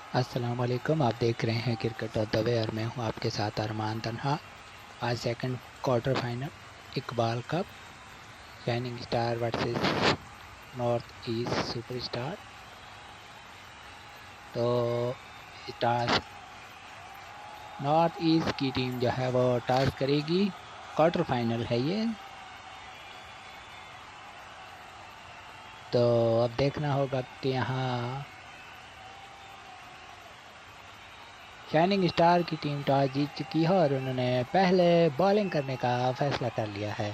अस्सलाम वालेकुम। आप देख रहे हैं क्रिकेट ऑफ द वे और मैं हूं आपके साथ अरमान तन्हा। आज second quarter final Iqbal cup, shining star versus north east superstar. तो टॉस नॉर्थ ईस्ट की टीम जो है वो टॉस करेगी। क्वार्टर फाइनल है ये, तो अब देखना होगा कि यहाँ शाइनिंग स्टार की टीम टॉस जीत चुकी है और उन्होंने पहले बॉलिंग करने का फैसला कर लिया है।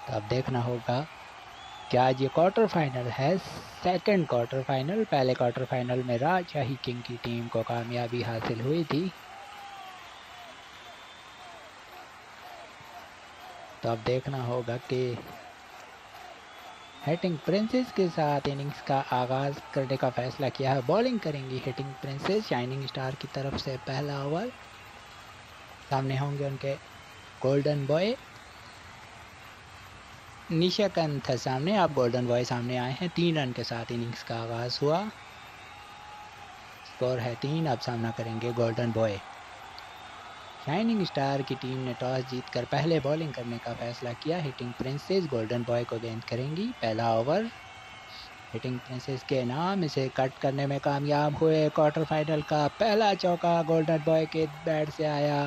तो अब देखना होगा क्या आज ये क्वार्टर फाइनल है, सेकंड क्वार्टर फाइनल। पहले क्वार्टर फाइनल में राजशाही किंग की टीम को कामयाबी हासिल हुई थी। तो अब देखना होगा कि हिटिंग प्रिंसेस के साथ इनिंग्स का आगाज करने का फैसला किया है। बॉलिंग करेंगी हिटिंग प्रिंसेस शाइनिंग स्टार की तरफ से। पहला ओवर, सामने होंगे उनके गोल्डन बॉय निशाकांत है सामने। आप गोल्डन बॉय सामने आए हैं। 3 रन के साथ इनिंग्स का आगाज हुआ। स्कोर है 3। अब सामना करेंगे गोल्डन बॉय। शाइनिंग स्टार की टीम ने टॉस जीतकर पहले बॉलिंग करने का फैसला किया। हिटिंग प्रिंसेस गोल्डन बॉय को गेंद करेंगी। पहला ओवर, हिटिंग प्रिंसेस के नाम, इसे कट करने में कामयाब हुए। क्वार्टर फाइनल का पहला चौका गोल्डन बॉय के बैट से आया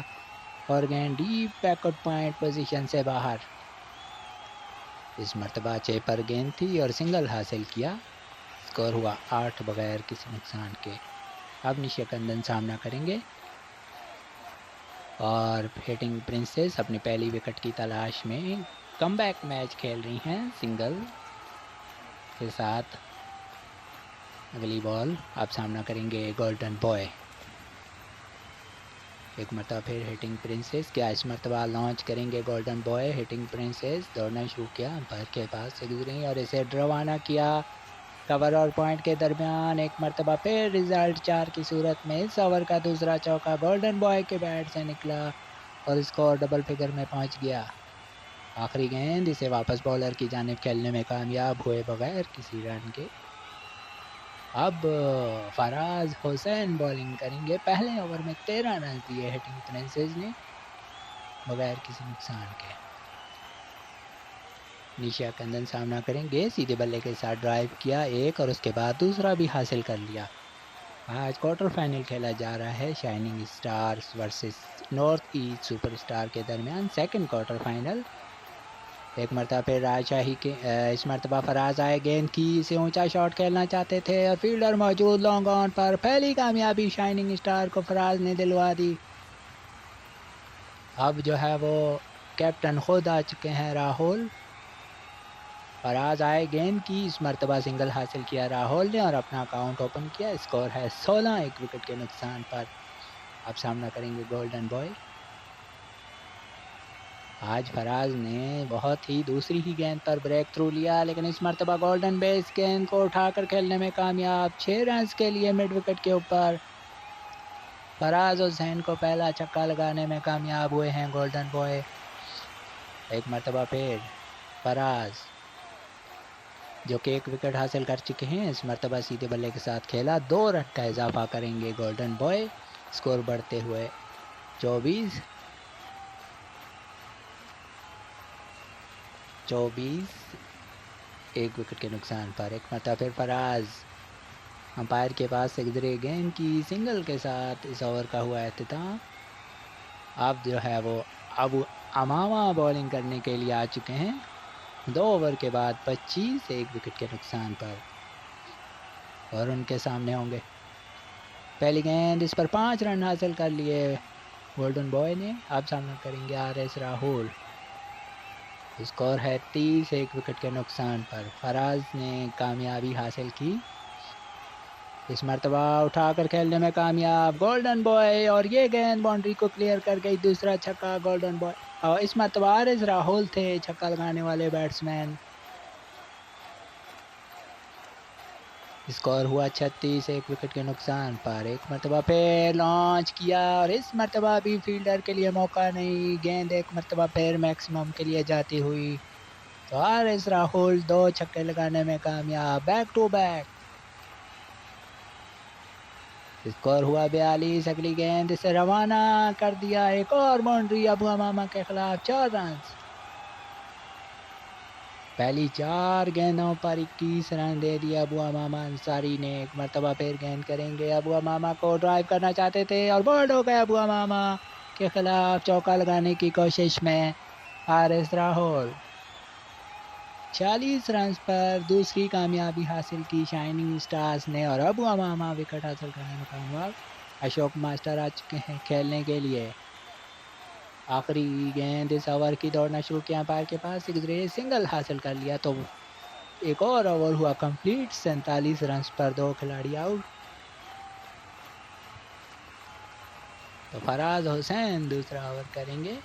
और गेंद डीप बैकवर्ड पॉइंट पोजीशन से बाहर। इस मर्तबा चेपर गेंद थी और सिंगल हासिल किया। स्कोर हुआ 8 बगैर किसी नुकसान के। अब निशाकंदन सामना करेंगे और हिटिंग प्रिंसेस अपनी पहली विकेट की तलाश में कमबैक मैच खेल रही हैं सिंगल के साथ। अगली बॉल, आप सामना करेंगे गोल्डन बॉय। एक मरतबा फिर हिटिंग प्रिंसेस। क्या इस मरतबा लॉन्च करेंगे गोल्डन बॉय? हिटिंग प्रिंसेस दौड़ना शुरू किया, अंपायर के पास से गुजरी और इसे रवाना किया कवर और पॉइंट के दरमियान। एक मरतबा फिर रिजल्ट 4 की सूरत में इस ओवर का दूसरा चौका गोल्डन बॉय के बैट से निकला और स्कोर डबल फिगर में पहुंच गया। आखिरी गेंद, इसे वापस बॉलर की जानिब खेलने में कामयाब हुए बगैर किसी रन के। अब फराज हुसैन बॉलिंग करेंगे। पहले ओवर में 13 रन दिए हिटिंग प्रिंसेस ने बगैर किसी नुकसान के। निशा कंदन सामना करेंगे। सीधे बल्ले के साथ ड्राइव किया एक और उसके बाद दूसरा भी हासिल कर लिया। आज क्वार्टर फाइनल खेला जा रहा है shining stars versus north east superstar के दरमियान, सेकंड क्वार्टर फाइनल। एक मरतबा फिर राजशाही के इस मरतबा फराज आए गेंद की, इसे ऊंचा शॉट खेलना चाहते थे और फील्डर मौजूद लॉन्ग ऑन पर। पहली कामयाबी शाइनिंग स्टार को फराज ने दिलवा दी। अब जो है वो कैप्टन खुद आ चुके हैं राहुल। फराज आए गेंद की, इस मरतबा सिंगल हासिल किया राहुल ने और अपना अकाउंट ओपन किया। स्कोर है 16 एक विकेट के नुकसान पर। अब सामना करेंगे गोल्डन बॉय। आज फराज ने बहुत ही दूसरी ही गेंद पर ब्रेक थ्रू लिया, लेकिन इस मरतबा गोल्डन बेस गेंद को उठाकर खेलने में कामयाब। 6 रन के लिए मिड विकेट के ऊपर फराज हुसैन को पहला छक्का लगाने में कामयाब हुए हैं गोल्डन बॉय। एक मरतबा फिर फराज जो कि 1 विकेट हासिल कर चुके हैं, इस मरतबा सीधे बल्ले के साथ खेला। 2 रन का इजाफा करेंगे गोल्डन बॉय, स्कोर बढ़ते हुए 24 1 विकेट के नुकसान पर। एक मरतबा फिर फराज अंपायर के पास से गुजरे गेंद की, सिंगल के साथ इस ओवर का हुआ अख्तिताम। अब जो है वो अब अमामा बॉलिंग करने के लिए आ चुके हैं। 2 ओवर के बाद 25 1 विकेट के नुकसान पर और उनके सामने होंगे पहली गेंद, इस पर 5 रन हासिल कर लिए गोल्डन बॉय ने। अब सामना करेंगे RS राहुल। स्कोर है 30 1 विकेट के नुकसान पर। फराज ने कामयाबी हासिल की, इस मरतबा उठाकर खेलने में कामयाब गोल्डन बॉय और ये गेंद बाउंड्री को क्लियर कर गई। दूसरा छक्का गोल्डन बॉय और इस मरतबा RS राहुल थे छक्का लगाने वाले बैट्समैन। स्कोर हुआ 36 1 विकेट के नुकसान पर। एक मरतबा फिर लॉन्च किया और इस मरतबा भी फील्डर के लिए मौका नहीं। गेंद एक मरतबा फिर मैक्सिमम के लिए जाती हुई तो RS राहुल 2 छक्के लगाने में कामयाब। बैक टू बैक स्कोर हुआ 42। अगली गेंद इसे रवाना कर दिया, एक और बाउंड्री अबू अमामा के खिलाफ 4 रन। पहली 4 गेंदों पर 21 रन दे दिया अबू अमामा अंसारी ने। एक मरतबा फिर गेंद करेंगे, अबू अमामा को ड्राइव करना चाहते थे और बोल्ड हो गए अबू अमामा के खिलाफ चौका लगाने की कोशिश में हारिस राहुल। 40 रन पर दूसरी कामयाबी हासिल की शाइनिंग स्टार्स ने और अबू अमामा विकेट हासिल करने में कामयाब। अशोक मास्टर आ चुके हैं खेलने के लिए। आखिरी गेंद इस ओवर की दौड़ना शुरू किया अंपायर के पास, सिंगल हासिल कर लिया तो एक और ओवर हुआ कंप्लीट। 47 रन पर 2 खिलाड़ी आउट। तो फराज हुसैन दूसरा ओवर करेंगे।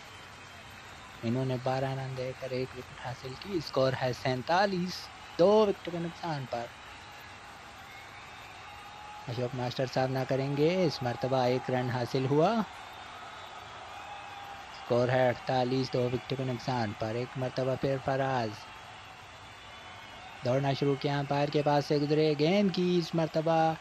इन्होंने 12 रन देकर 1 विकेट हासिल की। स्कोर है 47, 2 विकेट के नुकसान पर। अशोक मास्टर सामना करेंगे, इस मरतबा 1 रन हासिल हुआ। स्कोर है 48, 2 विकेट के नुकसान पर। एक मरतबा फिर फराज दौड़ना शुरू किया अंपायर के पास से गुजरे गेंद की। इस मरतबा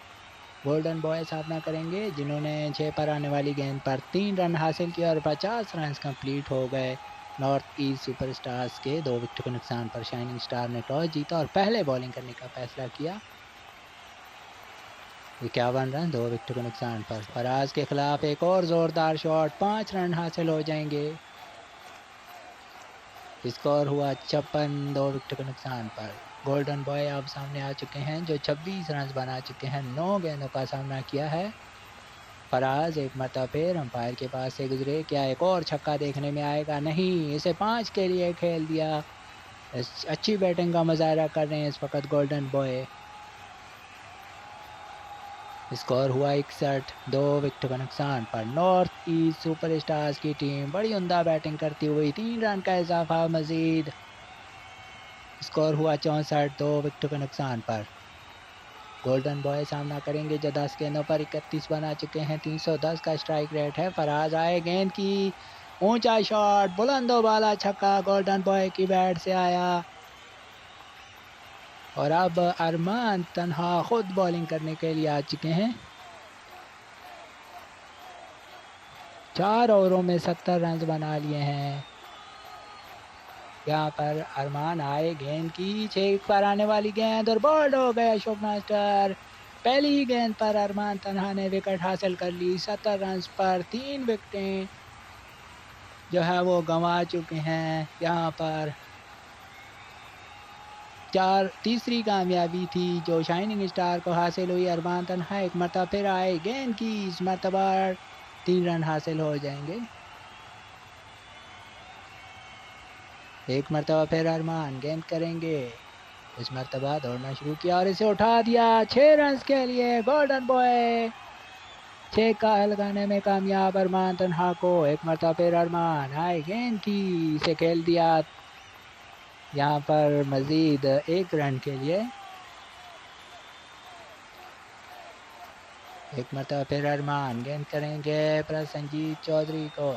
गोल्डन बॉय सामना करेंगे, जिन्होंने 6 पर आने वाली गेंद पर 3 रन हासिल किए और 50 रन कंप्लीट हो गए। नॉर्थ ईस्ट सुपरस्टार्स के 2 विकेट के नुकसान पर शाइनिंग स्टार ने टॉस जीता और पहले बॉलिंग करने का फैसला किया। 51 रन 2 विकेट के नुकसान पर। फराज के खिलाफ एक और जोरदार शॉट, 5 रन हासिल हो जाएंगे। स्कोर हुआ 56, 2 विकेट के नुकसान पर। गोल्डन बॉय अब सामने आ चुके हैं, जो 26 रन बना चुके हैं। 9 गेंदों का सामना किया है। फराज एक मरतबा फिर अंपायर के पास से गुजरे, क्या एक और छक्का देखने में आएगा? नहीं, इसे 5 के लिए खेल दिया। अच्छी बैटिंग का मुजाहरा कर रहे हैं इस वक्त गोल्डन बॉय। स्कोर हुआ 61, 2 विकेट का नुकसान पर। नॉर्थ ईस्ट सुपरस्टार्स की टीम बड़ी उम्दा बैटिंग करती हुई 3 रन का इजाफा मजीद। स्कोर हुआ 64, 2 विकेट के नुकसान पर। गोल्डन बॉय सामना करेंगे, जो 10 गेंदों पर 31 बना चुके हैं। 310 का स्ट्राइक रेट है। फराज आए, गेंद की ऊंचा शॉट, बुलंदो वाला छक्का गोल्डन बॉय की बैट से आया। और अब अरमान तन्हा खुद बॉलिंग करने के लिए आ चुके हैं। 4 ओवरों में 70 रन बना लिए हैं। यहाँ पर अरमान आए, गेंद की 6 पर आने वाली गेंद और बोल्ड हो गए अशोक मास्टर। पहली ही गेंद पर अरमान तन्हा ने विकेट हासिल कर ली। 70 रन पर 3 विकेटें जो है वो गंवा चुके हैं। यहाँ पर तीसरी कामयाबी थी जो शाइनिंग स्टार को हासिल हुई। अरमान तन्हा एक मरतबा फिर आए, गेंद की इस मरतबा 3 रन हासिल हो जाएंगे। एक मरतबा फिर अरमान गेंद करेंगे, इस मरतबा दौड़ना शुरू किया और इसे उठा दिया। 6 रन के लिए गोल्डन बॉय 6 का लगाने में कामयाब अरमान तन्हा को। एक मरतबा फिर अरमान आए, गेंद की इसे खेल दिया यहाँ पर मजीद 1 रन के लिए। एक मरतबा फिर अरमान गेंद करेंगे प्रसन्नजीत चौधरी को।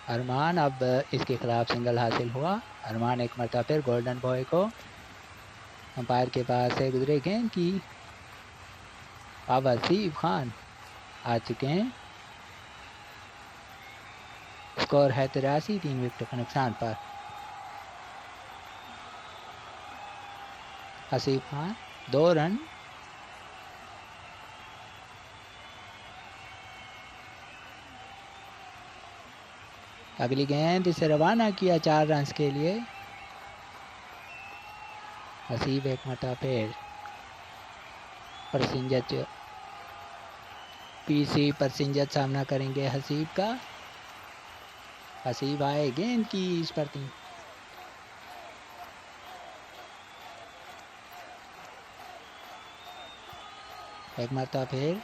अरमान अब इसके खिलाफ सिंगल हासिल हुआ। अरमान एक मरतबा फिर गोल्डन बॉय को अंपायर के पास से गुजरे, गेंद की अब आसिफ खान आ चुके हैं। स्कोर है 83, 3 विकेट के नुकसान पर। आसिफ खान 2 रन। अगली गेंद इसे रवाना किया 4 रन के लिए। हसीब एक मरतबा फिर परसिंजत पीसी परसिंजत सामना करेंगे हसीब का। हसीब आए, गेंद की इस पर 3। एक मरतबा फिर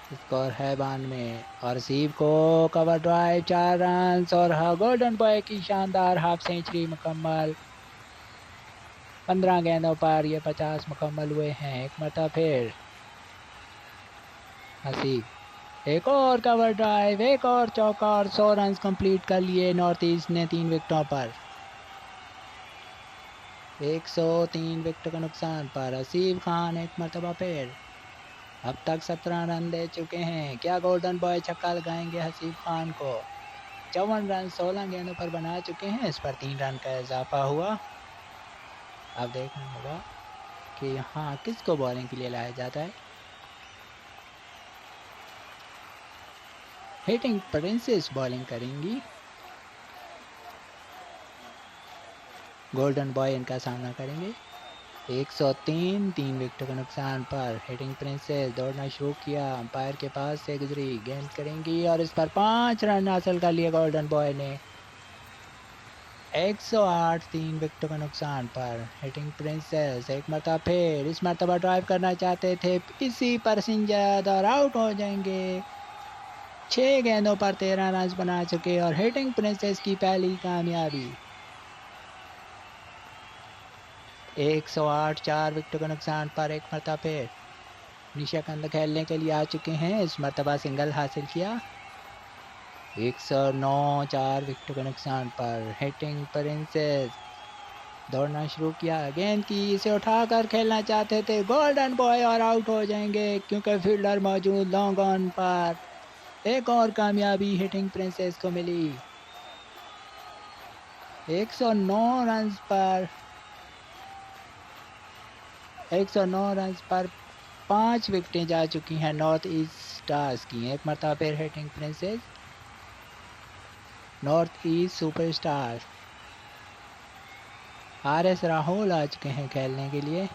स्कोर है 92 और हसीब को कवर ड्राइव 4 रन और गोल्डन बॉय की शानदार हाफ सेंचुरी मुकम्मल। 15 गेंदों पर ये 50 मुकम्मल हुए हैं। एक मरतबा फिर हसीब एक और कवर ड्राइव, एक और चौका और 100 रन कंप्लीट कर लिए नॉर्थ ईस्ट ने 3 विकेटों पर। 103 विकेट का नुकसान पर आसिफ खान एक मरतबा फिर। अब तक 17 रन दे चुके हैं। क्या गोल्डन बॉय छक्का लगाएंगे आसिफ खान को? 54 रन 16 गेंदों पर बना चुके हैं। इस पर 3 रन का इजाफा हुआ। अब देखना होगा कि यहाँ किसको बॉलिंग के लिए लाया जाता है। हिटिंग प्रिंसेस बॉलिंग करेंगी। गोल्डन बॉय इनका सामना करेंगे। 103 3 विकेटों के नुकसान पर हिटिंग प्रिंसेस दौड़ना शुरू किया। अंपायर के पास से गुजरी, गेंद करेंगी और इस पर 5 रन हासिल कर लिए गोल्डन बॉय ने। 108 3 विकेटों का नुकसान पर हिटिंग प्रिंसेस एक मरतबा फिर। इस मरतबा ड्राइव करना चाहते थे, किसी पर सिंजद और आउट हो जाएंगे। 6 गेंदों पर 13 रन बना चुके और हिटिंग प्रिंसेस की पहली कामयाबी। 108 4 विकेटों का नुकसान पर एक मरतबा फिर निशाकंद खेलने के लिए आ चुके हैं। इस मरतबा सिंगल हासिल किया। 109 4 विकेटों के नुकसान पर हिटिंग प्रिंसेस दौड़ना शुरू किया। गेंद की इसे उठाकर खेलना चाहते थे गोल्डन बॉय और आउट हो जाएंगे क्योंकि फील्डर मौजूद। लॉन्ग ऑन पर एक और कामयाबी हिटिंग प्रिंसेस को मिली। 109 रन पर 5 विकेटें जा चुकी हैं नॉर्थ ईस्ट स्टार्स की। एक मरतबा फिर hitting princess north east super stars. RS Rahul आ चुके हैं खेलने के लिए।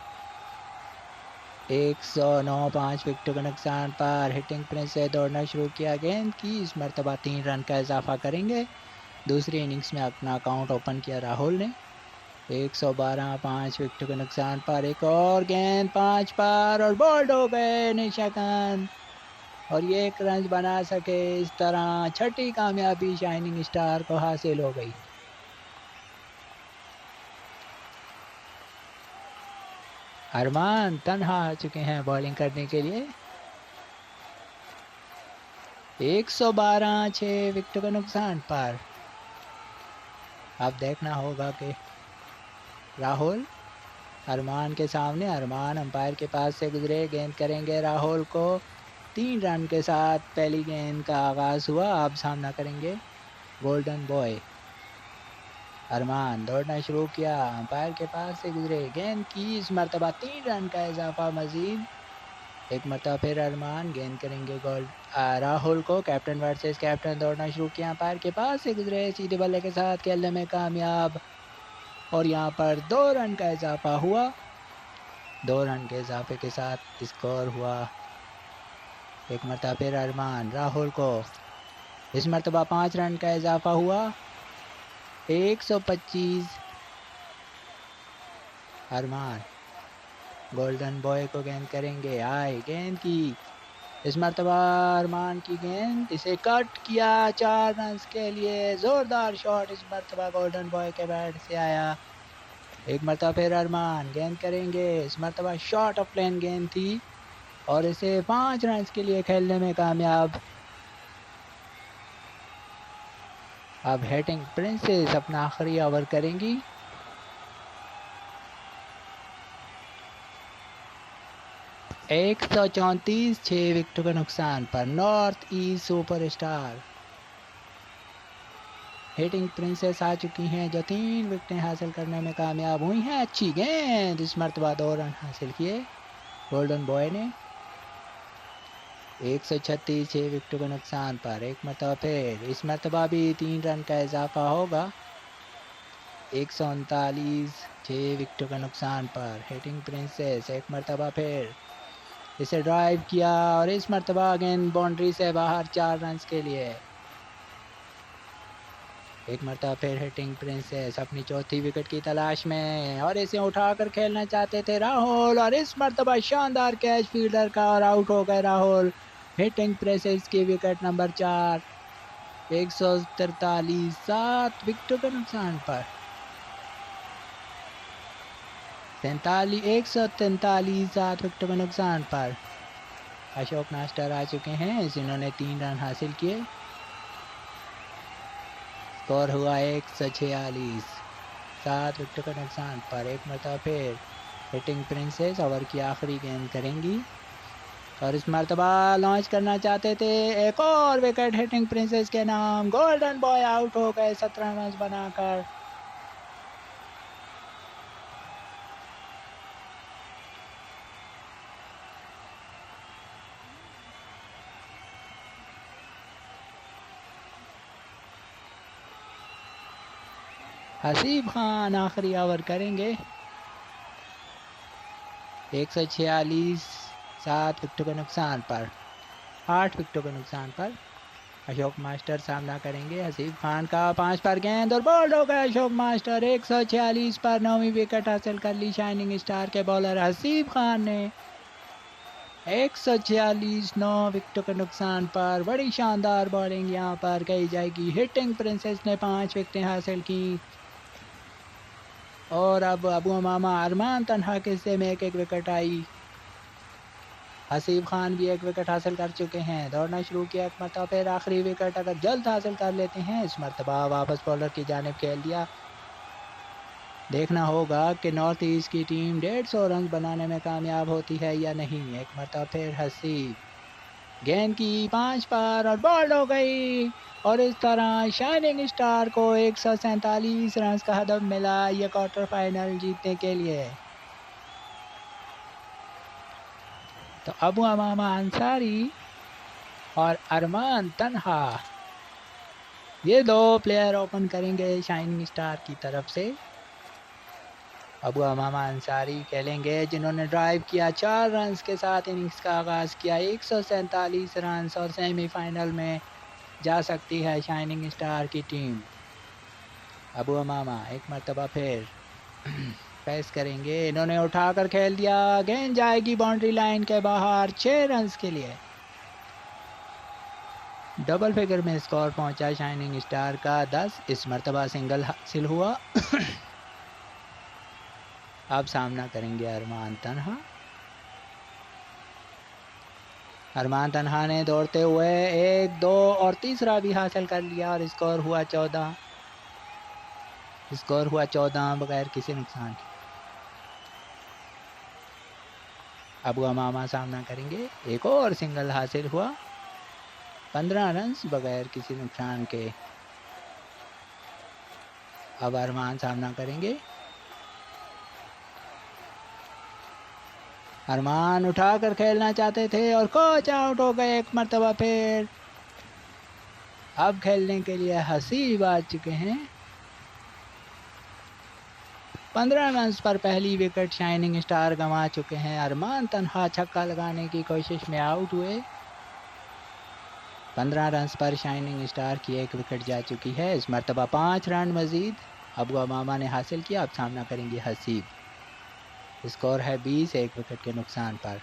109 5 विकेटों के नुकसान पर हिटिंग प्रिंसेस दौड़ना शुरू किया। गेंद की इस मरतबा 3 रन का इजाफा करेंगे। दूसरी इनिंग्स में अपना अकाउंट ओपन किया राहुल ने। 112 5 विकेटों के नुकसान पर एक और गेंद 5 पर और बोल्ड हो गए निशाकांत और ये 1 रन बना सके। इस तरह छठी कामयाबी शाइनिंग स्टार को हासिल हो गई। अरमान तन्हा आ चुके हैं बॉलिंग करने के लिए। 112 6 विकेटों के नुकसान पर अब देखना होगा कि राहुल अरमान के सामने। अरमान अंपायर के पास से गुजरे, गेंद करेंगे राहुल को। 3 रन के साथ पहली गेंद का आगाज हुआ। अब सामना करेंगे गोल्डन बॉय। अरमान दौड़ना शुरू किया, अंपायर के पास से गुजरे, गेंद की इस मरतबा 3 रन का इजाफा मजीद। एक मरतबा फिर अरमान गेंद करेंगे राहुल को। कैप्टन वर्सेस कैप्टन दौड़ना शुरू किया, अंपायर के पास से गुजरे, सीधे बल्ले के साथ खेलने में कामयाब और यहाँ पर 2 रन का इजाफा हुआ। 2 रन के इजाफे के साथ स्कोर हुआ। एक मरतबा फिर अरमान राहुल को, इस मरतबा 5 रन का इजाफा हुआ। 125 अरमान गोल्डन बॉय को गेंद करेंगे। आए गेंद की इस मरतबा अरमान की गेंद, इसे कट किया 4 रन के लिए। जोरदार शॉट इस मरतबा गोल्डन बॉय के बैट से आया। एक मरतबा फिर अरमान गेंद करेंगे, इस मरतबा शॉर्ट ऑफ प्लेन गेंद थी और इसे 5 रन के लिए खेलने में कामयाब। अब हिटिंग प्रिंसेस अपना आखिरी ओवर करेंगी। एक 134 6 विकेटों के नुकसान पर north east super star hitting princess आ चुकी हैं जो 3 विकेटें हासिल करने में कामयाब हुई हैं। अच्छी गेंद, इस मरतबा 2 रन हासिल किए गोल्डन बॉय ने। 136 6 विकेटों के नुकसान पर एक मरतबा फिर, इस मरतबा भी 3 रन का इजाफा होगा। 139 6 विकेटों के नुकसान पर हिटिंग प्रिंसेस एक मरतबा फिर, इसे ड्राइव किया और इस मरतबा गेंद बाउंड्री से बाहर 4 रन के लिए। एक मरतबा फिर हिटिंग प्रिंसेस अपनी चौथी विकेट की तलाश में और इसे उठाकर खेलना चाहते थे राहुल और इस मरतबा शानदार कैच फील्डर का और आउट हो गए राहुल। हिटिंग प्रिंसेस की विकेट नंबर 4। 143 7 विकेटों के नुकसान पर 143 7 विकेटों के नुकसान पर अशोक मास्टर आ चुके हैं, जिन्होंने 3 रन हासिल किए। स्कोर हुआ 146। 7 विकेटों के नुकसान पर एक मरतबा फिर हिटिंग प्रिंसेस ओवर की आखिरी गेंद करेंगी और इस मरतबा लॉन्च करना चाहते थे। एक और विकेट हिटिंग प्रिंसेस के नाम। गोल्डन बॉय आउट हो गए 17 रन बनाकर। हसीब खान आखिरी ओवर करेंगे। 146 7 विकेटों के नुकसान पर 8 विकेटों के नुकसान पर अशोक मास्टर सामना करेंगे हसीब खान का। 5 पर गेंद और बोल्ड हो गए अशोक मास्टर। 146 पर 9वीं विकेट हासिल कर ली शाइनिंग स्टार के बॉलर हसीब खान ने। 146 9 विकेटों के नुकसान पर बड़ी शानदार बॉलिंग यहां पर कही जाएगी। हिटिंग प्रिंसेस ने 5 विकेटें हासिल की और अब अबू अमामा अरमान तन्हा के हिस्से में एक विकेट आई। हसीब खान भी एक विकेट हासिल कर चुके हैं। दौड़ना शुरू किया एक मरतबा फिर आखिरी विकेट अगर जल्द हासिल कर लेते हैं। इस मरतबा वापस बॉलर की जानिब खेल दिया। देखना होगा कि नॉर्थ ईस्ट की टीम 150 रन बनाने में कामयाब होती है या नहीं। एक मरतबा फिर हसीब गेंद की 5 पर और बॉल हो गई और इस तरह शाइनिंग स्टार को 147 रन का हदफ मिला ये क्वार्टर फाइनल जीतने के लिए। तो अबू अमामा अंसारी और अरमान तन्हा ये 2 प्लेयर ओपन करेंगे शाइनिंग स्टार की तरफ से। अबू अमामा अंसारी खेलेंगे जिन्होंने ड्राइव किया 4 रन के साथ इनिंग्स का आगाज़ किया। 147 रन और सेमीफाइनल में जा सकती है शाइनिंग स्टार की टीम। अबू अमामा एक मरतबा फिर पेस करेंगे। इन्होंने उठाकर खेल दिया। गेंद जाएगी बाउंड्री लाइन के बाहर 6 रन के लिए। डबल फिगर में स्कोर पहुंचा शाइनिंग स्टार का 10। इस मरतबा सिंगल हासिल हुआ। अब सामना करेंगे अरमान तन्हा। अरमान तन्हा ने दौड़ते हुए 1 2 और तीसरा भी हासिल कर लिया और स्कोर हुआ 14। स्कोर हुआ 14 बगैर किसी नुकसान के। अबू अमामा सामना करेंगे। एक और सिंगल हासिल हुआ 15 रन बगैर किसी नुकसान के। अब अरमान सामना करेंगे। अरमान उठाकर खेलना चाहते थे और कोच आउट हो गए एक मरतबा फिर। अब खेलने के लिए हसीब आ चुके हैं। 15 रन पर पहली विकेट शाइनिंग स्टार गंवा चुके हैं। अरमान तन्हा छक्का लगाने की कोशिश में आउट हुए। 15 रन पर शाइनिंग स्टार की एक विकेट जा चुकी है। इस मरतबा 5 रन मजीद अबू अमामा ने हासिल किया। अब सामना करेंगे हसीब। स्कोर है 20 एक विकेट के नुकसान पर।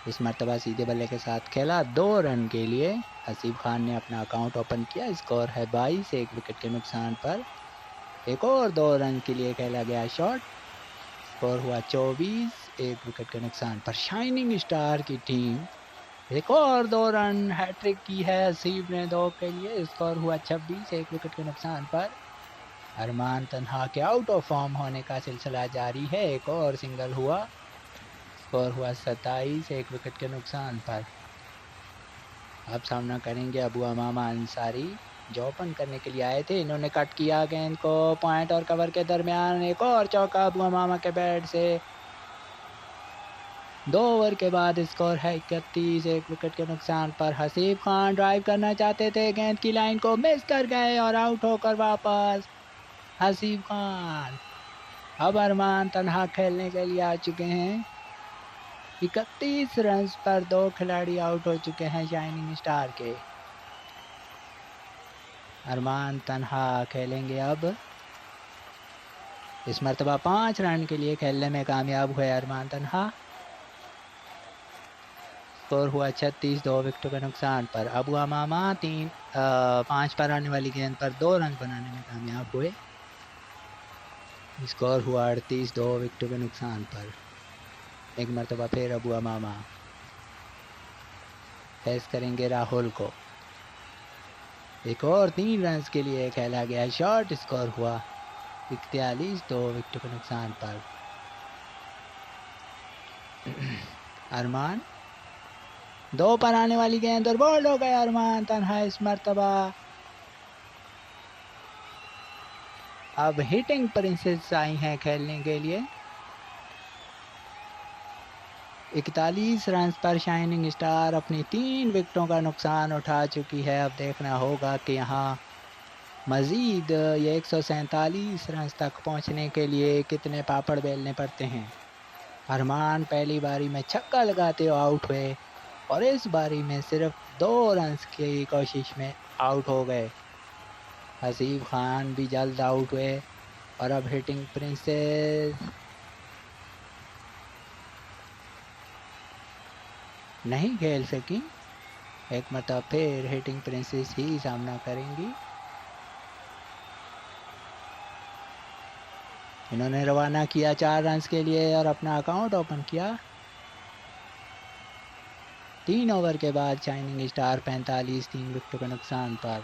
इस मरतबा सीधे बल्ले के साथ खेला 2 रन के लिए। हसीब खान ने अपना अकाउंट ओपन किया। स्कोर है 22 एक विकेट के नुकसान पर। एक और 2 रन के लिए खेला गया शॉट। स्कोर हुआ 24 एक विकेट के नुकसान पर। शाइनिंग स्टार की टीम एक और 2 रन हैट्रिक की है हसीब ने 2 के लिए। स्कोर हुआ 26 एक विकेट के नुकसान पर। अरमान तन्हा के आउट ऑफ फॉर्म होने का सिलसिला जारी है। एक और सिंगल हुआ। स्कोर हुआ 27 एक विकेट के नुकसान पर। अब सामना करेंगे अबू अमामा अंसारी जो ओपन करने के लिए आए थे। इन्होंने कट किया गेंद को पॉइंट और कवर के दरमियान। एक और चौका अबू अमामा के बैट से। 2 ओवर के बाद स्कोर है 31 एक विकेट के नुकसान पर। हसीब खान ड्राइव करना चाहते थे गेंद की लाइन को मिस कर गए और आउट होकर वापस हसीब खान। अब अरमान तन्हा खेलने के लिए आ चुके हैं। 31 रन पर 2 खिलाड़ी आउट हो चुके हैं शाइनिंग स्टार के। अरमान तन्हा खेलेंगे अब। इस मरतबा 5 रन के लिए खेलने में कामयाब हुए अरमान तन्हा। स्कोर हुआ 36 2 विकेटों के नुकसान पर। अबू अमामा 5 पर आने वाली गेंद पर 2 रन बनाने में कामयाब हुए। स्कोर हुआ 38 2 विकेटों के नुकसान पर। एक मरतबा फिर अबू अमामा फेस करेंगे राहुल को। एक और 3 रन के लिए खेला गया शॉट। स्कोर हुआ 41 2 विकेटों के नुकसान पर। अरमान 2 पर आने वाली गेंद और बोल्ड हो गए अरमान तन्हा इस मर्तबा। अब हिटिंग प्रिंसेस आई हैं खेलने के लिए। 41 रन पर शाइनिंग स्टार अपनी 3 विकेटों का नुकसान उठा चुकी है। अब देखना होगा कि यहाँ मज़ीद ये 147 रन तक पहुँचने के लिए कितने पापड़ बेलने पड़ते हैं। अरमान पहली बारी में छक्का लगाते हुए आउट हुए और इस बारी में सिर्फ 2 रन की कोशिश में आउट हो गए। हसीब खान भी जल्द आउट हुए और अब हिटिंग प्रिंसेस नहीं खेल सकी। एक मरतबा फिर हिटिंग प्रिंसेस ही सामना करेंगी। इन्होंने रवाना किया 4 रन के लिए और अपना अकाउंट ओपन किया। 3 ओवर के बाद शाइनिंग स्टार 45 3 विकेटों के नुकसान पर।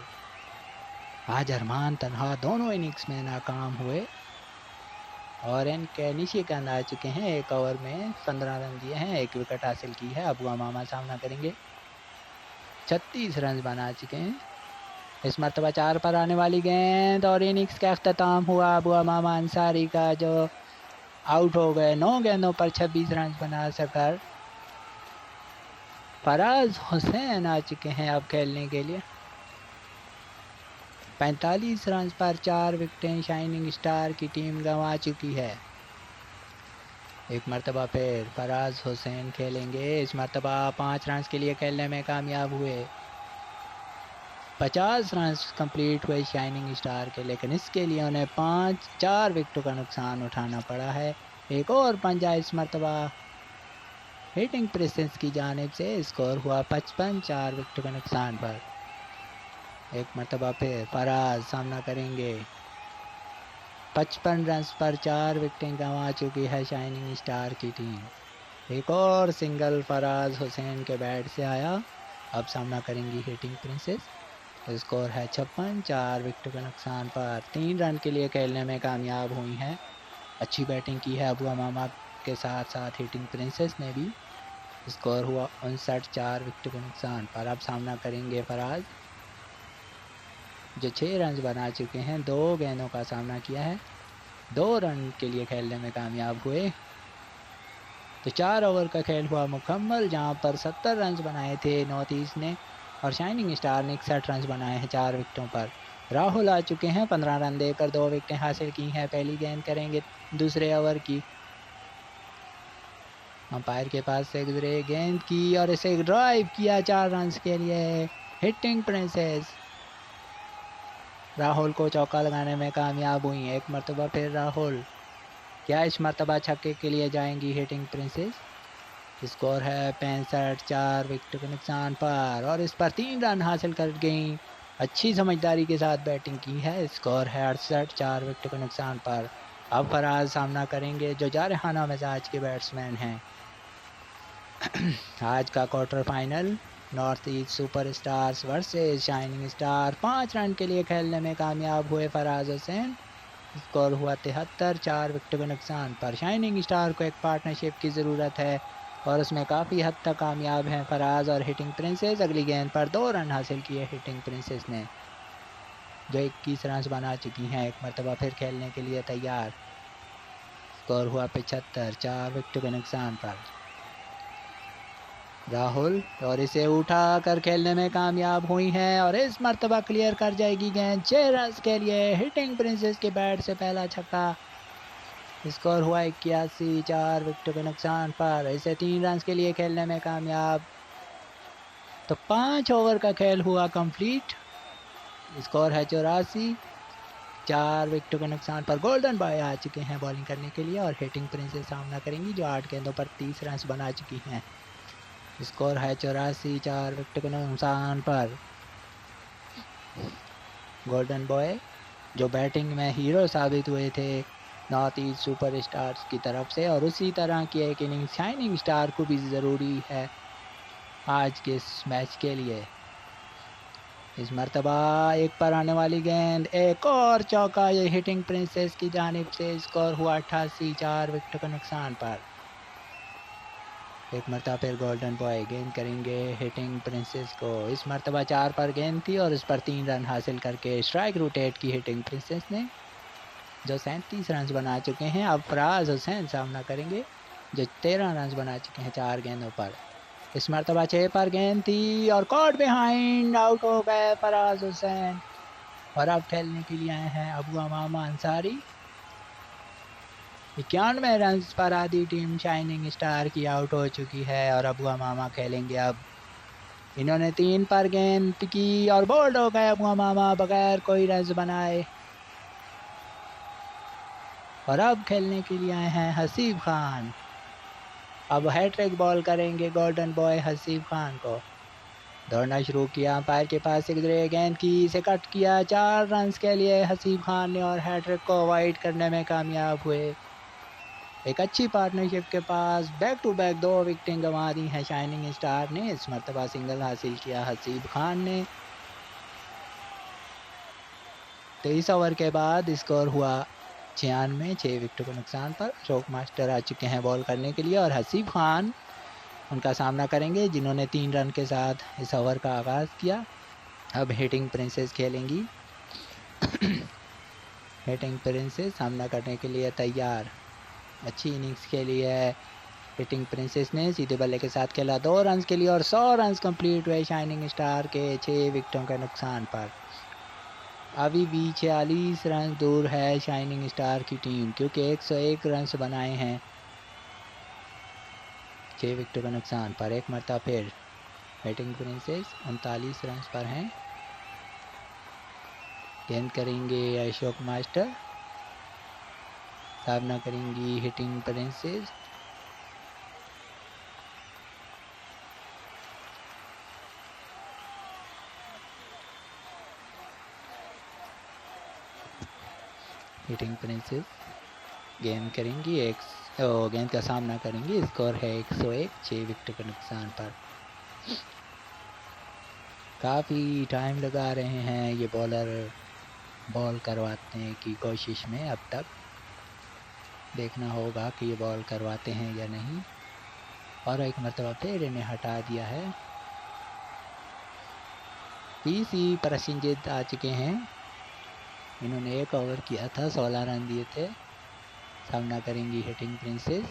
आज अरमान तन्हा दोनों इनिंग्स में नाकाम हुए और इनके निशिकंद आ चुके हैं। 1 ओवर में 15 रन दिए हैं, 1 विकेट हासिल की है। अबू अमामा सामना करेंगे। 36 रन बना चुके हैं। इस मरतबा 4 पर आने वाली गेंद और इनिंग्स का अख्ताम हुआ अबू अमामा अंसारी का, जो आउट हो गए। 9 गेंदों पर 26 रन बना सकर फराज हुसैन आ चुके हैं अब खेलने के लिए। 45 रन पर 4 विकेटें शाइनिंग स्टार की टीम गंवा चुकी है। एक मरतबा फिर फराज हुसैन खेलेंगे। इस मरतबा 5 रन के लिए खेलने में कामयाब हुए। 50 रन कंप्लीट हुए शाइनिंग स्टार के, लेकिन इसके लिए उन्हें 4 विकेटों का नुकसान उठाना पड़ा है। एक और पंजा इस मरतबा हिटिंग प्रेसेंस की जानिब से। स्कोर हुआ 55 4 विकेटों के नुकसान पर। एक मरतबा फिर फराज सामना करेंगे। 55 रन पर 4 विकेटें गंवा चुकी है शाइनिंग स्टार की टीम। एक और सिंगल फराज हुसैन के बैट से आया। अब सामना करेंगी हिटिंग प्रिंसेस। स्कोर है 56 4 विकेटों के नुकसान पर। 3 रन के लिए खेलने में कामयाब हुई हैं। अच्छी बैटिंग की है अबू अमामा के साथ साथ हिटिंग प्रिंसेस ने भी। स्कोर हुआ 59 4 विकेटों के नुकसान पर। अब सामना करेंगे फराज, जो 6 रन बना चुके हैं। 2 गेंदों का सामना किया है, 2 रन के लिए खेलने में कामयाब हुए। तो 4 ओवर का खेल हुआ मुकम्मल, जहां पर 70 रन बनाए थे नॉर्थ ईस्ट ने और शाइनिंग स्टार ने 61 रन बनाए हैं 4 विकेटों पर। राहुल आ चुके हैं, 15 रन देकर 2 विकेटें हासिल की हैं। पहली गेंद करेंगे दूसरे ओवर की। अंपायर के पास से गुजरे गेंद की और इसे ड्राइव किया 4 रन के लिए हिटिंग प्रिंसेस। राहुल को चौका लगाने में कामयाब हुई। एक मरतबा फिर राहुल, क्या इस मरतबा छक्के के लिए जाएंगी हिटिंग प्रिंसेस। स्कोर है 65 4 विकेट के नुकसान पर और इस पर 3 रन हासिल कर गई। अच्छी समझदारी के साथ बैटिंग की है। स्कोर है 68 4 विकेट के नुकसान पर। अब फराज सामना करेंगे, जो जारहाना मिजाज के बैट्समैन हैं। आज का quarter final north east super stars versus shining star. 5 run के लिए खेलने में कामयाब हुए फराज हुसैन। स्कोर हुआ 73 4 विकेट के नुकसान पर। शाइनिंग स्टार को एक पार्टनरशिप की ज़रूरत है और उसमें काफ़ी हद तक कामयाब हैं फराज और हिटिंग प्रिंसेस। अगली गेंद पर 2 रन हासिल किए हिटिंग प्रिंसेस ने, जो 21 रन बना चुकी हैं। एक मरतबा फिर खेलने के लिए तैयार। स्कोर हुआ 75 4 विकेट के नुकसान पर। राहुल और इसे उठा कर खेलने में कामयाब हुई हैं और इस मरतबा क्लियर कर जाएगी गेंद 6 रन के लिए हिटिंग प्रिंसेस के बैट से पहला छक्का। स्कोर हुआ 81 4 विकेटों के नुकसान पर। इसे 3 रन के लिए खेलने में कामयाब। तो 5 ओवर का खेल हुआ कंप्लीट। स्कोर है 84 4 विकेटों के नुकसान पर। गोल्डन बॉय आ चुके हैं बॉलिंग करने के लिए और हिटिंग प्रिंसेस सामना करेंगी, जो 8 गेंदों पर 30 रन बना चुकी हैं। स्कोर है 84 4 विकेट के नुकसान पर। गोल्डन बॉय, जो बैटिंग में हीरो साबित हुए थे नॉर्थ ईस्ट सुपर स्टार्स की तरफ से, और उसी तरह की एक इनिंग शाइनिंग स्टार को भी ज़रूरी है आज के इस मैच के लिए। इस मर्तबा एक पर आने वाली गेंद, एक और चौका, ये हिटिंग प्रिंसेस की जानिब से। स्कोर हुआ 88, 4 विकेट के नुकसान पर। एक मरतबा फिर गोल्डन बॉय गेंद करेंगे हिटिंग प्रिंसेस को। इस मरतबा 4 पर गेंद थी और उस पर 3 रन हासिल करके स्ट्राइक रोटेट की हिटिंग प्रिंसेस ने, जो 37 रन बना चुके हैं। अब फराज हुसैन सामना करेंगे, जो 13 रन बना चुके हैं 4 गेंदों पर। इस मरतबा 6 पर गेंद थी और कॉट बिहाइंड, आउट हो गए फराज हुसैन। और अब खेलने के लिए आए हैं अबू अमामा अंसारी। 91 रन पर आधी टीम शाइनिंग स्टार की आउट हो चुकी है और अबू अमामा खेलेंगे अब। इन्होंने 3 पर गेंद की और बोल्ड हो गए अबू अमामा बगैर कोई रन बनाए। और अब खेलने के लिए आए हैं हसीब खान। अब हैट्रिक बॉल करेंगे गोल्डन बॉय हसीब खान को। दौड़ना शुरू किया, अंपायर के पास से गुजरे, गेंद की से कट किया। 4 रन के लिए हसीब खान ने और हैट्रिक को अवॉइड करने में कामयाब हुए। एक अच्छी पार्टनरशिप के पास बैक टू बैक 2 विकेटें गंवा दी हैं शाइनिंग स्टार ने। इस मरतबा सिंगल हासिल किया हसीब खान ने। 23 ओवर के बाद स्कोर हुआ 96, 6 विकेटों के नुकसान पर। अशोक मास्टर आ चुके हैं बॉल करने के लिए और हसीब खान उनका सामना करेंगे, जिन्होंने 3 रन के साथ इस ओवर का आगाज़ किया। अब हिटिंग प्रिंसेस खेलेंगी। हिटिंग प्रिंसेस सामना करने के लिए तैयार। अच्छी इनिंग्स खेली है हिटिंग प्रिंसेस ने। सीधे बल्ले के साथ खेला 2 रन के लिए और 100 रन कंप्लीट हुए शाइनिंग स्टार के 6 विकेटों के नुकसान पर। अभी भी 46 रन दूर है शाइनिंग स्टार की टीम, क्योंकि 101 रन बनाए हैं 6 विकेटों के नुकसान पर। एक मरतबा फिर हिटिंग प्रिंसेस 39 रन पर हैं। गेंद करेंगे अशोक मास्टर, सामना करेंगी हिटिंग प्रिंसेस। हिटिंग प्रिंसेस गेंद करेंगी गेंद का सामना करेंगी। स्कोर है 101, 6 विकेट के नुकसान पर। काफ़ी टाइम लगा रहे हैं ये बॉलर बॉल करवाने की कोशिश में। अब तक देखना होगा कि ये बॉल करवाते हैं या नहीं। और एक मरतबा फिर इन्हें हटा दिया है। पीसी प्रसिंजित आ चुके हैं। इन्होंने 1 ओवर किया था, 16 रन दिए थे। सामना करेंगी हिटिंग प्रिंसेस।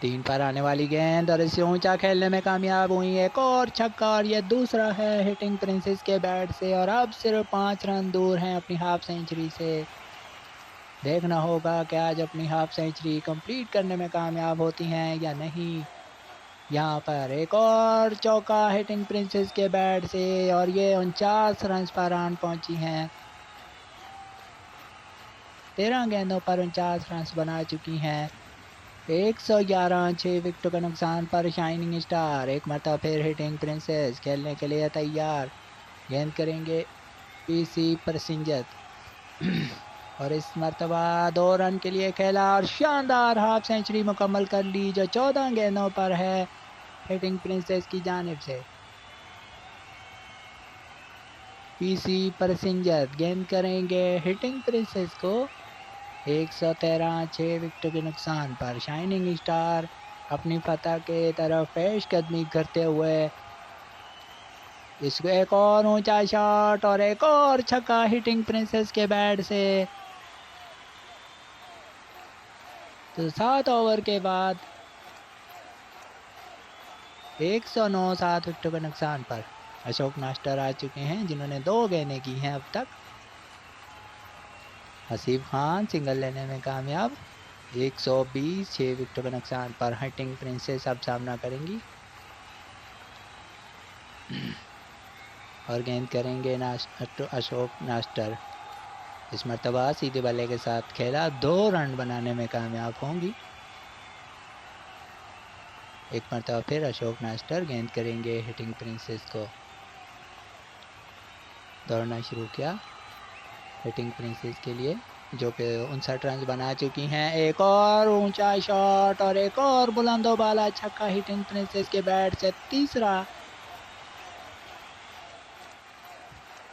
तीन पर आने वाली गेंद और इसे ऊंचा खेलने में कामयाब हुई। एक और छक्का और ये दूसरा है हिटिंग प्रिंसेस के बैट से। और अब सिर्फ 5 रन दूर हैं अपनी हाफ सेंचुरी से। देखना होगा कि आज अपनी हाफ सेंचुरी कंप्लीट करने में कामयाब होती हैं या नहीं। यहाँ पर एक और चौका हिटिंग प्रिंसेस के बैट से और ये 49 रन पर आन पहुंची हैं। 13 गेंदों पर 49 रन बना चुकी हैं। 111, 6 विकेटों का नुकसान पर शाइनिंग स्टार। एक मरतबा फिर हिटिंग प्रिंसेस खेलने के लिए तैयार। गेंद करेंगे पीसी प्रसिंजत। और इस मरतबा 2 रन के लिए खेला और शानदार हाफ सेंचुरी मुकम्मल कर ली, जो 14 गेंदों पर है हिटिंग प्रिंसेस की जानिब से। पीसी प्रसिंजत गेंद करेंगे हिटिंग प्रिंसेस को। 113, 6 विकेटों के नुकसान पर। शाइनिंग स्टार अपनी फतह के तरफ पेशकदमी करते हुए इसको एक और ऊंचा शॉट और एक और छक्का हिटिंग प्रिंसेस के बैट से। तो 7 ओवर के बाद 109, 7 विकेटों के नुकसान पर अशोक मास्टर आ चुके हैं, जिन्होंने 2 गेंदें की हैं अब तक। हसीब खान सिंगल लेने में कामयाब। 120, 6 विकेटों के नुकसान पर हिटिंग प्रिंसेस अब सामना करेंगी और गेंद करेंगे अशोक मास्टर। इस मरतबा सीधे बल्ले के साथ खेला, 2 रन बनाने में कामयाब होंगी। एक मरतबा फिर अशोक मास्टर गेंद करेंगे हिटिंग प्रिंसेस को। दौड़ना शुरू किया हिटिंग प्रिंसेस के लिए। जो कि 59 रन बना चुकी हैं। एक और ऊंचा शॉट और एक और बुलंदो बाला छक्का हिटिंग प्रिंसेस के बैट से तीसरा।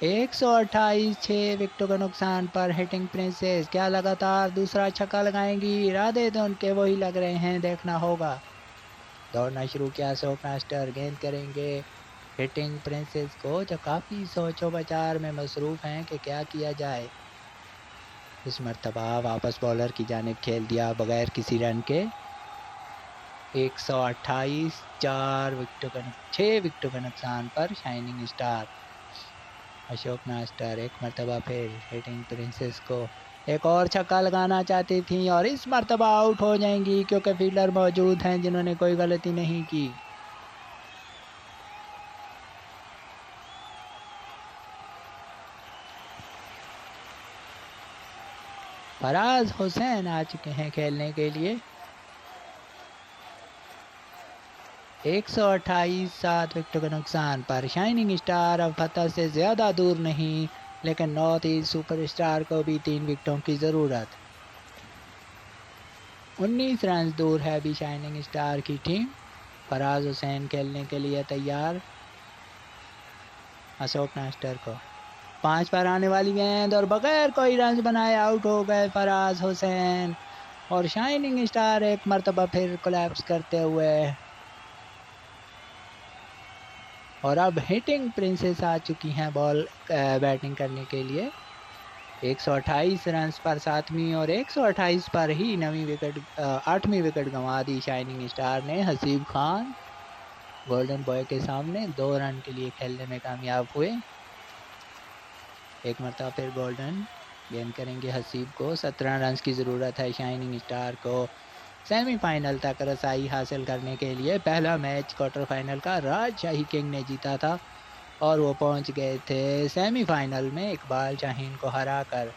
128 6 विकेटों के नुकसान पर हिटिंग प्रिंसेस क्या लगातार दूसरा छक्का लगाएंगी? इरादे तो उनके वही लग रहे हैं, देखना होगा। दौड़ना शुरू किया अशोक मास्टर, गेंद करेंगे हिटिंग प्रिंसेस को, जो काफ़ी सोचो विचार में मसरूफ़ हैं कि क्या किया जाए। इस मर्तबा वापस बॉलर की जानिब खेल दिया बगैर किसी रन के। 128 6 विकेटों के नुकसान पर शाइनिंग स्टार अशोक मास्टर एक मर्तबा फिर हिटिंग प्रिंसेस को एक और छक्का लगाना चाहती थी और इस मर्तबा आउट हो जाएंगी क्योंकि फील्डर मौजूद हैं जिन्होंने कोई गलती नहीं की। फराज हुसैन आ चुके हैं खेलने के लिए। 128 7 विकेटों के नुकसान पर शाइनिंग स्टार अब फतह से ज़्यादा दूर नहीं, लेकिन नॉर्थ ईस्ट सुपरस्टार को भी 3 विकेटों की ज़रूरत। 19 रन दूर है अभी शाइनिंग स्टार की टीम। फराज हुसैन खेलने के लिए तैयार। अशोक मास्टर को 5 पर आने वाली गेंद और बगैर कोई रन बनाए आउट हो गए फराज हुसैन और शाइनिंग स्टार एक मर्तबा फिर कोलैप्स करते हुए। और अब हिटिंग प्रिंसेस आ चुकी हैं बैटिंग करने के लिए। 128 रन पर 7वीं और 128 पर ही 8वीं विकेट गंवा दी शाइनिंग स्टार ने। हसीब खान गोल्डन बॉय के सामने 2 रन के लिए खेलने में कामयाब हुए। एक मरतबा फिर गोल्डन गेंद करेंगे हसीब को। 17 रन की ज़रूरत है शाइनिंग स्टार को सेमीफाइनल तक रसाई हासिल करने के लिए। पहला मैच क्वार्टर फाइनल का राजशाही किंग ने जीता था और वो पहुंच गए थे सेमीफाइनल में इकबाल शाहीन को हराकर।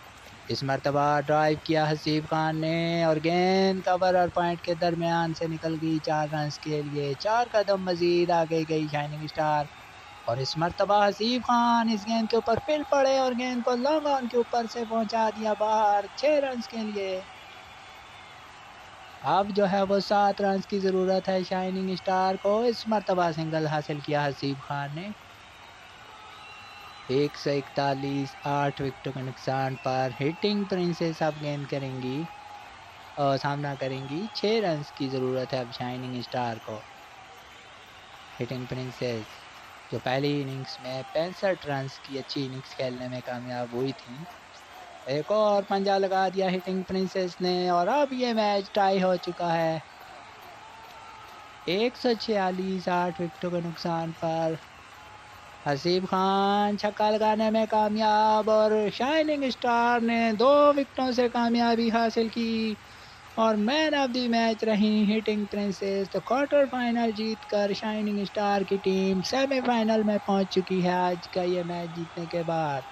इस मर्तबा ड्राइव किया हसीब खान ने और गेंद कवर और पॉइंट के दरमियान से निकल गई 4 रन के लिए। 4 कदम मजीद आगे गई शाइनिंग स्टार और इस मर्तबा हसीब खान इस गेंद के ऊपर फिर पड़े और गेंद को लॉन्ग ऑन के ऊपर से पहुंचा दिया बाहर 6 रन के लिए। अब जो है वो 7 रन की ज़रूरत है शाइनिंग स्टार को। इस मर्तबा सिंगल हासिल किया हसीब खान ने। 141 8 विकेटों के नुकसान पर हिटिंग प्रिंसेस अब गेंद करेंगी और सामना करेंगी। 6 रन की ज़रूरत है अब शाइनिंग स्टार को। हिटिंग प्रिंसेस जो पहली इनिंग्स में 65 रन की अच्छी इनिंग्स खेलने में कामयाब हुई थी। एक और पंजा लगा दिया हिटिंग प्रिंसेस ने और अब ये मैच टाई हो चुका है। 146 8 विकेटों के नुकसान पर हसीब खान छक्का लगाने में कामयाब और शाइनिंग स्टार ने 2 विकेटों से कामयाबी हासिल की और मैन ऑफ द मैच रही हिटिंग प्रिंसेस। तो क्वार्टर फाइनल जीतकर शाइनिंग स्टार की टीम सेमीफाइनल में पहुंच चुकी है आज का ये मैच जीतने के बाद।